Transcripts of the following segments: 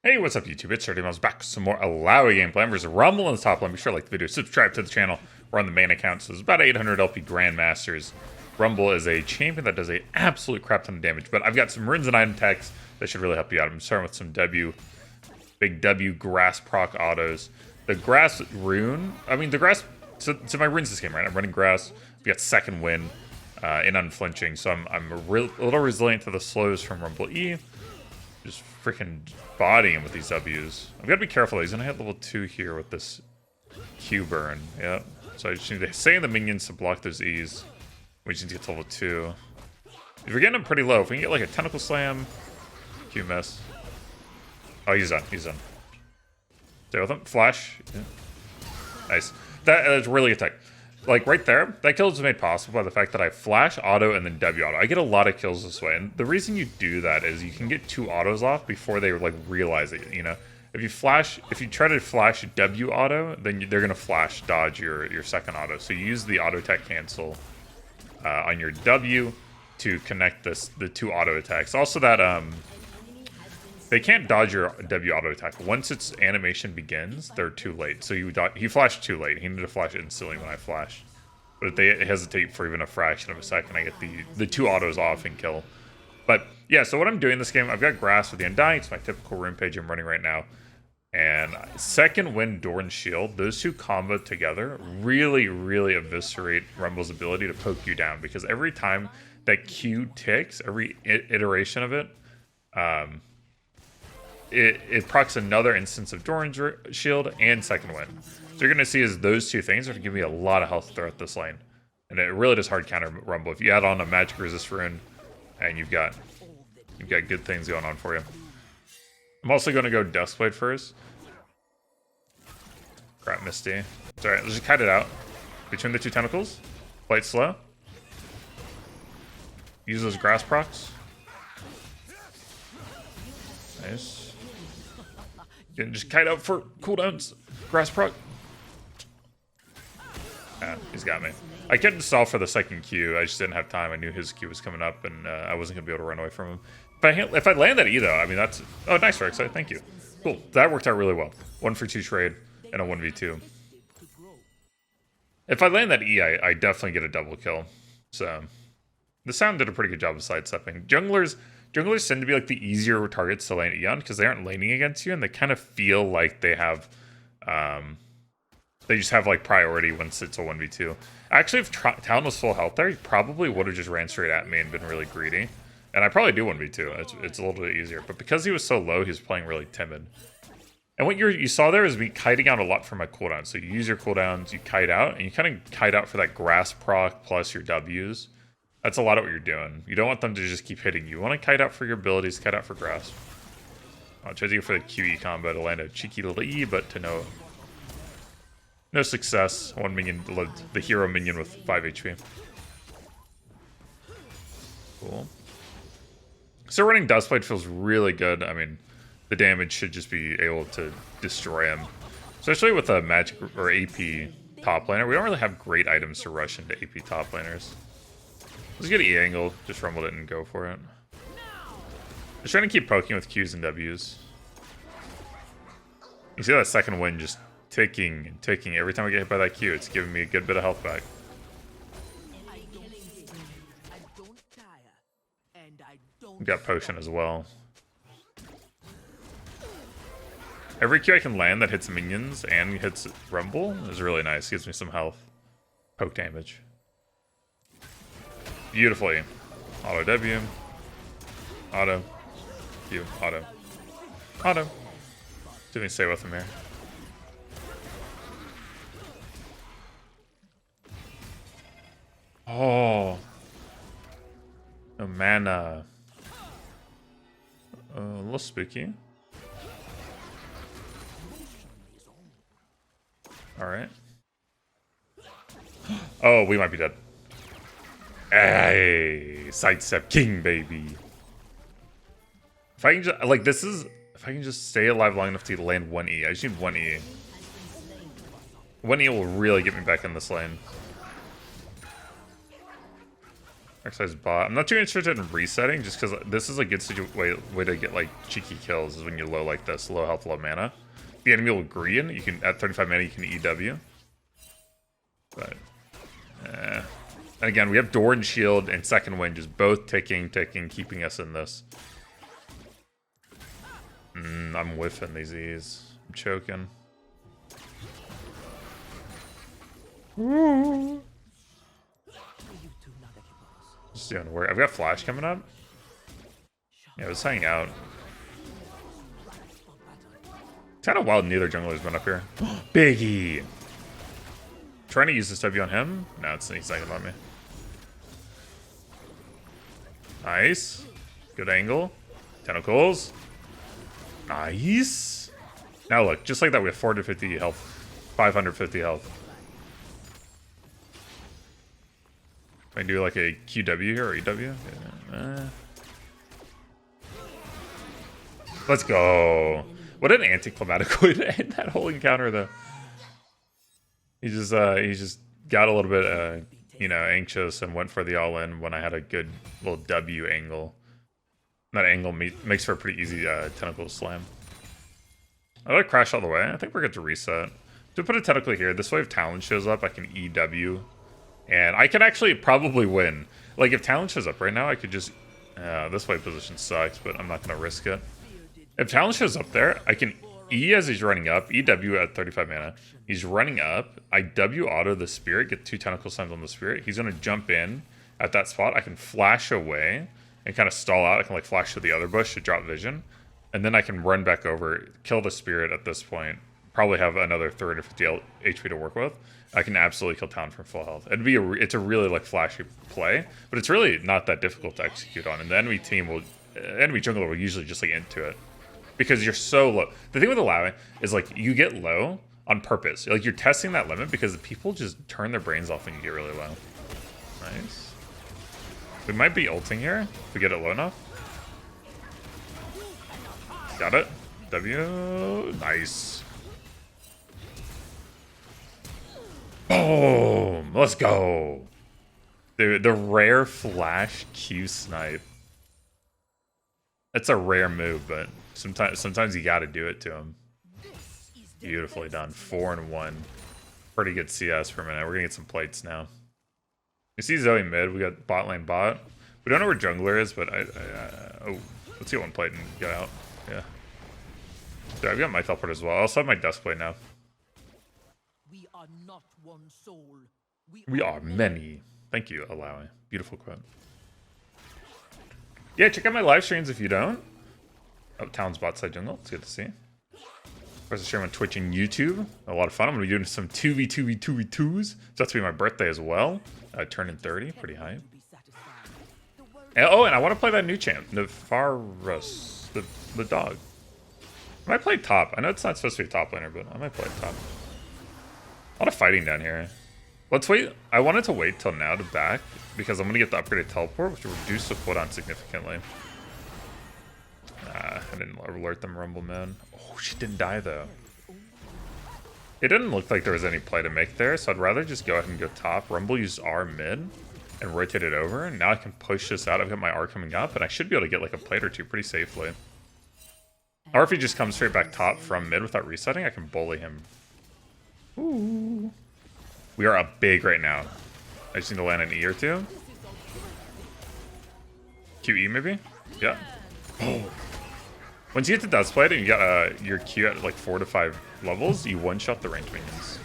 Hey, what's up YouTube? It's DirtyMobs back with some more Illaoi gameplay. There's a Rumble in the top line. Be sure to like the video, subscribe to the channel. We're on the main account, so there's about 800 LP Grandmasters. Rumble is a champion that does a absolute crap ton of damage, but I've got some runes and item techs that should really help you out. I'm starting with some big W grass proc autos. The grass rune, the grass, so my runes this game, right? I'm running grass. I've got second wind in unflinching, so I'm a little resilient to the slows from Rumble E. Just freaking bodying him with these W's. I've got to be careful. He's gonna hit level 2 here with this Q burn. Yeah. So I just need to stay in the minions to block those E's. We just need to get to level 2. If we're getting him pretty low, if we can get like a tentacle slam, Q miss. Oh, he's done. He's done. Stay with him. Flash. Yeah. Nice. That's really good tech. Like right there, that kill is made possible by the fact that I flash auto and then W auto. I get a lot of kills this way, and the reason you do that is you can get 2 autos off before they like realize it. You know, if you try to flash W auto, then they're gonna flash dodge your second auto. So you use the auto attack cancel on your W to connect the 2 auto attacks. Also that they can't dodge your W auto attack. Once its animation begins, they're too late. So he flashed too late. He needed to flash instantly when I flashed. But if they hesitate for even a fraction of a second, I get the 2 autos off and kill. But yeah, so what I'm doing this game, I've got grass with the Undying. It's my typical rune page I'm running right now. And second wind, door, and shield, those 2 combo together really, really eviscerate Rumble's ability to poke you down. Because every time that Q ticks, every iteration of it, it procs another instance of Doran's shield and second wind. So you're going to see is those 2 things are going to give me a lot of health throughout this lane. And it really does hard counter Rumble. If you add on a magic resist rune, and you've got good things going on for you. I'm also going to go Duskblade first. Crap, Misty. Sorry, let's just kite it out. Between the 2 tentacles. Play it slow. Use those grass procs. Nice. You can just kite out for cooldowns. Grass proc. Yeah, he's got me. I kept this off for the second Q. I just didn't have time. I knew his Q was coming up, and I wasn't going to be able to run away from him. If I land that E, though, I mean, that's... Oh, nice, Rex. Thank you. Cool. That worked out really well. 1 for 2 trade and a 1v2. If I land that E, I definitely get a double kill. So, the Sound did a pretty good job of sidestepping. Junglers tend to be like the easier targets to lane E on because they aren't laning against you, and they kind of feel like they have... they just have like priority once it's a 1v2. Actually, if Talon was full health there, he probably would have just ran straight at me and been really greedy. And I probably do 1v2. It's a little bit easier. But because he was so low, he was playing really timid. And what you saw there is me kiting out a lot from my cooldowns. So you use your cooldowns, you kite out, and you kind of kite out for that grass proc plus your Ws. That's a lot of what you're doing. You don't want them to just keep hitting you. You want to kite out for your abilities, kite out for grass. I'll try to go for the QE combo to land a cheeky little E, but to no success. 1 minion, the hero minion with 5 HP. Cool. So running Duskblade feels really good. I mean, the damage should just be able to destroy him. Especially with a magic or AP top laner. We don't really have great items to rush into AP top laners. Let's get an E angle. Just rumbled it and go for it. Just trying to keep poking with Qs and Ws. You see that second wind just ticking and ticking. Every time I get hit by that Q, it's giving me a good bit of health back. We got potion as well. Every Q I can land that hits minions and hits Rumble is really nice. Gives me some health. Poke damage. Beautifully. Auto W. Auto. Q. Auto. Auto. Didn't stay with him here. Oh. No mana. A little spooky. Alright. Oh, we might be dead. Hey, sidestep king, baby. If I can just, like, if I can just stay alive long enough to land 1 E. I just need 1 E. 1 E will really get me back in this lane. Exercise bot. I'm not too interested in resetting, just because this is a good way to get like cheeky kills is when you're low like this, low health, low mana. The enemy will agree, and you can at 35 mana you can EW. But and again, we have Door and Shield and Second Wind just both ticking, keeping us in this. I'm whiffing these E's. I'm choking. Just doing work. I've got Flash coming up. Yeah, let's hang out. It's kind of wild neither jungler's been up here. Biggie! Trying to use this W on him? No, he's not gonna let me. Nice. Good angle. Tentacles. Nice. Now look, just like that, we have 450 health. 550 health. Can I do like a QW here or EW? Yeah. Let's go. What an anticlimactic way to end that whole encounter, though. He just got a little bit, you know, anxious and went for the all-in when I had a good little W angle. That angle makes for a pretty easy tentacle slam. I like crash all the way. I think we're good to reset. To put a tentacle here, this way if Talon shows up, I can EW. And I can actually probably win. Like, if Talon shows up right now, I could just... this way position sucks, but I'm not going to risk it. If Talon shows up there, I can E as he's running up, EW at 35 mana. He's running up, I W auto the Spirit, get 2 tentacle slams on the Spirit. He's going to jump in at that spot. I can flash away and kind of stall out. I can, like, flash to the other bush to drop vision. And then I can run back over, kill the Spirit at this point. Probably have another 350 HP to work with. I can absolutely kill Talon from full health. It's a really like flashy play, but it's really not that difficult to execute on. And the enemy team will, enemy jungler will usually just like into it because you're so low. The thing with Illaoi is like you get low on purpose. Like you're testing that limit because people just turn their brains off when you get really low. Nice. We might be ulting here if we get it low enough. Got it. W. Nice. Boom! Let's go! Dude, the rare flash Q snipe. It's a rare move, but sometimes you gotta do it to him. Beautifully done. 4-1. Pretty good CS for a minute. We're gonna get some plates now. You see Zoe mid. We got bot lane bot. We don't know where jungler is, but oh, let's get one plate and get out. Yeah. Dude, I've got my teleport as well. I also have my dust plate now. We are not one soul. We are many. Thank you, Illaoi. Beautiful quote. Yeah, check out my live streams if you don't. Oh, Talon's bot side jungle. It's good to see. Of course, I stream on Twitch and YouTube. A lot of fun. I'm going to be doing some 2v2v2v2s. So that's going to be my birthday as well. Turning 30. Pretty hype. And, oh, and I want to play that new champ. Nefarus. The dog. I might play top. I know it's not supposed to be a top laner, but I might play top. A lot of fighting down here. Let's wait. I wanted to wait till now to back because I'm going to get the upgraded teleport, which will reduce the cooldown significantly. I didn't alert them, Rumble Man. Oh, she didn't die, though. It didn't look like there was any play to make there, so I'd rather just go ahead and go top. Rumble used R mid and rotate it over, and now I can push this out. I've got my R coming up, and I should be able to get like a plate or two pretty safely. Or if he just comes straight back top from mid without resetting, I can bully him. Ooh. We are up big right now. I just need to land an E or two. QE maybe? Yeah. Oh. Once you get to Dust Plate and you got your Q at like 4 to 5 levels, you one-shot the ranged minions.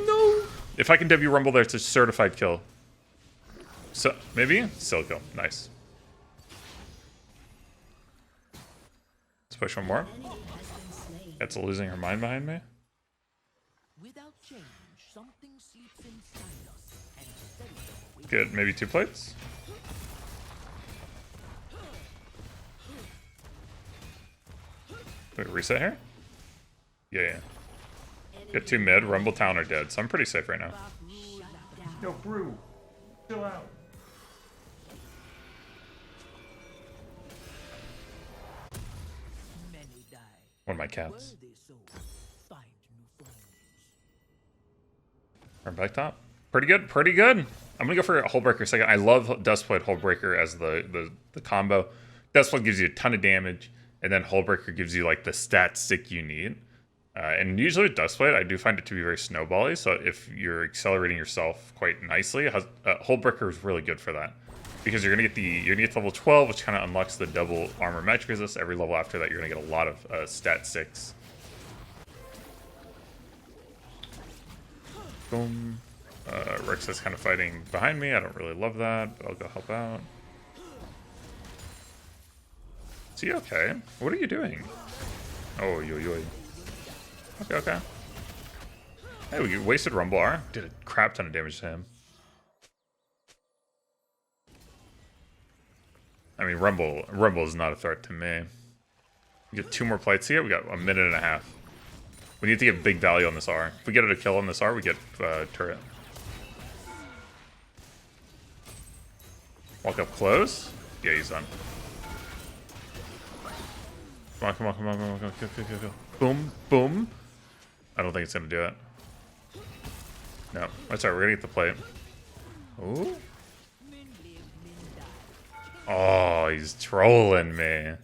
No! If I can W Rumble there, it's a certified kill. So, maybe? Still kill. Nice. Let's push one more. That's losing her mind behind me. Without change, something sleeps inside us, and Good, maybe 2 plates. Wait, reset here? Yeah. Get 2 mid, Rumble Town are dead, so I'm pretty safe right now. Yo, Brew, chill out. One of my cats. so find new forms. Run back top. Pretty good, pretty good. I'm gonna go for Hullbreaker second. I love Dustblade Hullbreaker as the combo. Dustblade gives you a ton of damage, and then Hullbreaker gives you like the stat stick you need. And usually with Dustblade, I do find it to be very snowbally. So if you're accelerating yourself quite nicely, Hullbreaker is really good for that because you're gonna get level 12, which kind of unlocks the double armor magic resist. Every level after that, you're gonna get a lot of stat sticks. Boom. Rex is kind of fighting behind me. I don't really love that, but I'll go help out. Is he okay? What are you doing? Oh, yo. Okay. Hey, we wasted Rumble R. Did a crap ton of damage to him. I mean, Rumble is not a threat to me. We get 2 more plates here. We got a minute and a half. We need to get big value on this R. If we get it a kill on this R, we get turret. Walk up close. Yeah, he's done. Come on. Kill. Boom. I don't think it's gonna do it. No. That's alright, we're gonna get the plate. Ooh. Oh, he's trolling me.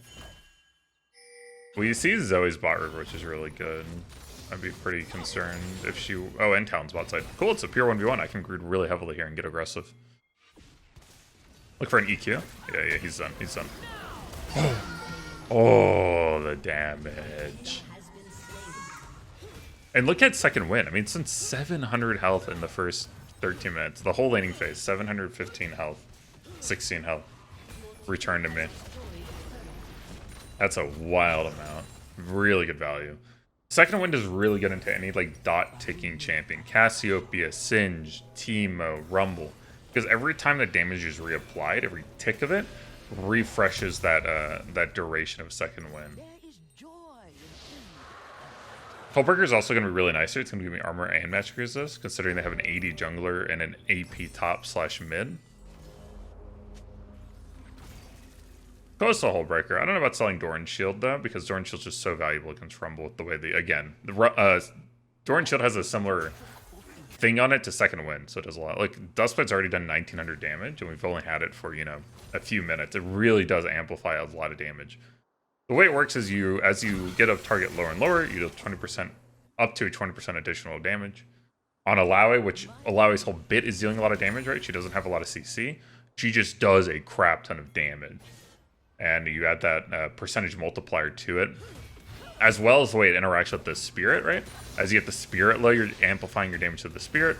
Well, you see Zoe's bot river, which is really good. I'd be pretty concerned if she... Oh, and Talon's bot side. Cool, it's a pure 1v1. I can greed really heavily here and get aggressive. Look for an EQ. Yeah, he's done. Oh, the damage. And look at second win. I mean, since 700 health in the first 13 minutes. The whole laning phase, 715 health. 16 health. Return to me. That's a wild amount. Really good value. Second wind is really good into any like dot ticking champion. Cassiopeia, Singe, Teemo, Rumble. Because every time the damage is reapplied, every tick of it refreshes that duration of second wind. Hullbreaker is also going to be really nice here. It's going to give me armor and magic resist, considering they have an 80 jungler and an AP top / mid. Goes to Hullbreaker. I don't know about selling Doran's Shield though, because Doran's Shield's just so valuable against Rumble with the way Doran's Shield has a similar thing on it to second wind, so it does a lot. Like Dustblade's already done 1900 damage, and we've only had it for a few minutes. It really does amplify a lot of damage. The way it works is as you get a target lower and lower, you do 20% up to 20% additional damage. On Illaoi, which Illaoi's whole bit is dealing a lot of damage, right? She doesn't have a lot of CC. She just does a crap ton of damage. And you add that percentage multiplier to it, as well as the way it interacts with the spirit, right? As you get the spirit low, you're amplifying your damage to the spirit,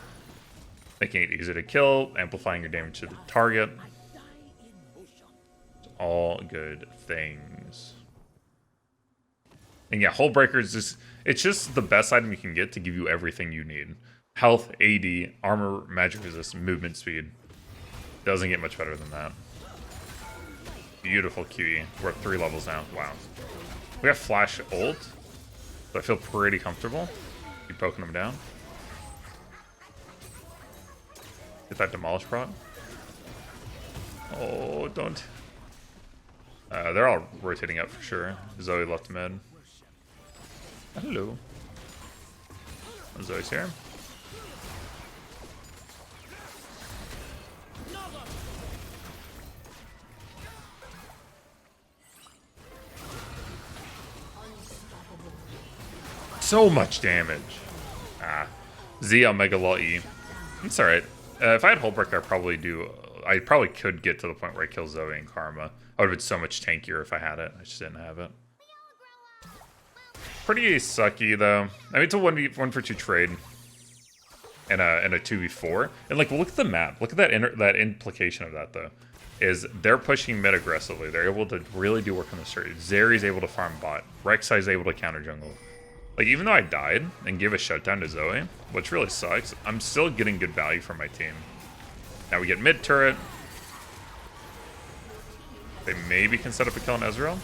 making it easy to kill, amplifying your damage to the target. It's all good things. And yeah, Hullbreaker is it's just the best item you can get to give you everything you need. Health, AD, armor, magic resist, movement speed. Doesn't get much better than that. Beautiful QE. We're at 3 levels now. Wow. We have flash ult, so I feel pretty comfortable. Keep poking them down. Get that Demolish prot. Oh, don't. They're all rotating up for sure. Zoe left mid. Hello. Zoe's here. So much damage. Z Omega Law E. It's alright. If I had Hullbreaker, I probably could get to the point where I kill Zoe and Karma. I would have been so much tankier if I had it. I just didn't have it. Pretty sucky though. I mean, it's a 1 for 2 trade. And a 2v4. And like, look at the map. Look at that implication of that though. Is they're pushing mid aggressively. They're able to really do work on the straight. Zeri's able to farm bot. Rek'Sai's able to counter jungle. Like, even though I died and gave a shutdown to Zoe, which really sucks, I'm still getting good value from my team. Now we get mid turret. They maybe can set up a kill on Ezreal.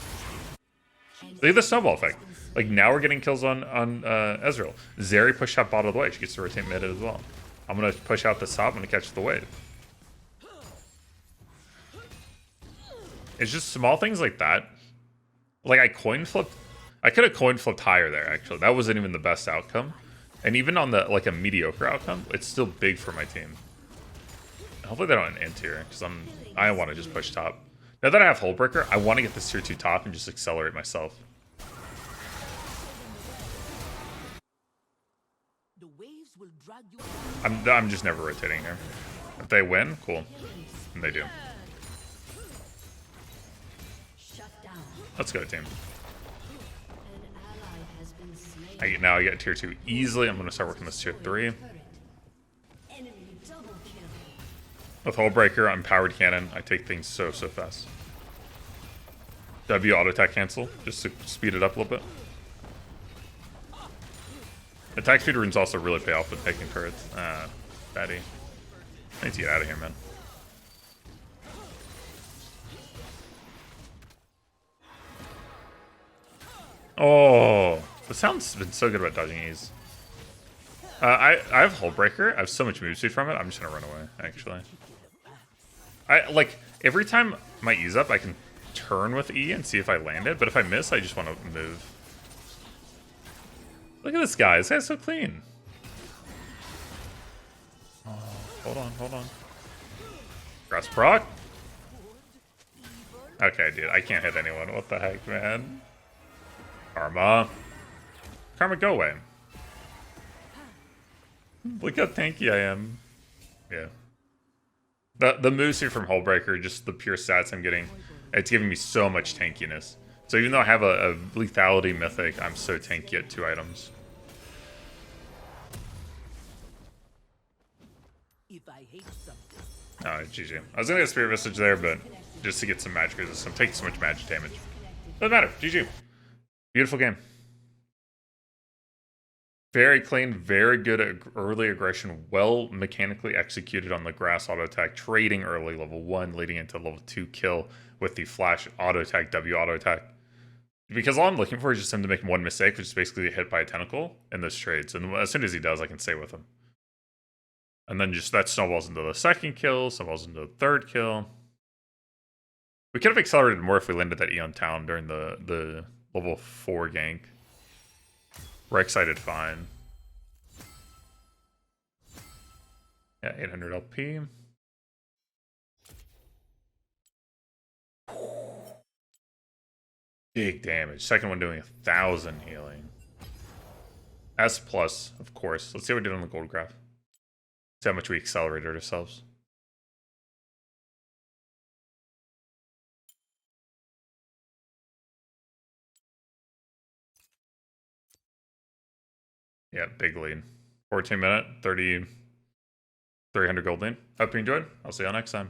Look at the snowball effect. Like, now we're getting kills on Ezreal. Zeri pushed out bot of the way. She gets to rotate mid as well. I'm going to push out the top. I'm going to catch the wave. It's just small things like that. Like, I coin flipped I could have coin flipped higher there, actually. That wasn't even the best outcome. And even on the like a mediocre outcome, it's still big for my team. Hopefully they don't int here, because I want to just push top. Now that I have Hullbreaker, I want to get this tier 2 top and just accelerate myself. The waves will drag you. I'm just never rotating here. If they win, cool. And they do. Let's go, team. Now I get tier 2 easily. I'm going to start working this tier 3. With Hullbreaker, I'm powered cannon. I take things so fast. W auto attack cancel, just to speed it up a little bit. Attack speed runes also really pay off with taking turrets. Fatty. I need to get out of here, man. Oh, the sound's been so good about dodging E's. I have Hullbreaker. I have so much move speed from it. I'm just gonna run away, actually. I like every time my E's up, I can turn with E and see if I land it, but if I miss, I just want to move. Look at this guy. This guy's so clean. Oh, hold on. Grass proc. Okay, dude, I can't hit anyone. What the heck, man? Karma, go away. Look how tanky I am. Yeah. The moves here from Hullbreaker, just the pure stats I'm getting, it's giving me so much tankiness. So even though I have a lethality mythic, I'm so tanky at 2 items. If I hate something. Oh, GG. I was gonna get Spirit Visage there, but just to get some magic resistance. I'm taking so much magic damage. Doesn't matter. GG. Beautiful game. Very clean, very good early aggression, well mechanically executed on the grass auto attack, trading early level 1, leading into level 2 kill with the flash auto attack, W auto attack. Because all I'm looking for is just him to make one mistake, which is basically get hit by a tentacle in those trades. And as soon as he does, I can stay with him. And then just that snowballs into the second kill, snowballs into the third kill. We could have accelerated more if we landed that Eon Town during the level 4 gank. We're excited fine. Yeah, 800 LP. Big damage. Second one doing 1,000 healing. S plus, of course. Let's see what we did on the gold graph. See how much we accelerated ourselves. Yeah, big lead. 14 minute, 300 gold lead. Hope you enjoyed. I'll see y'all next time.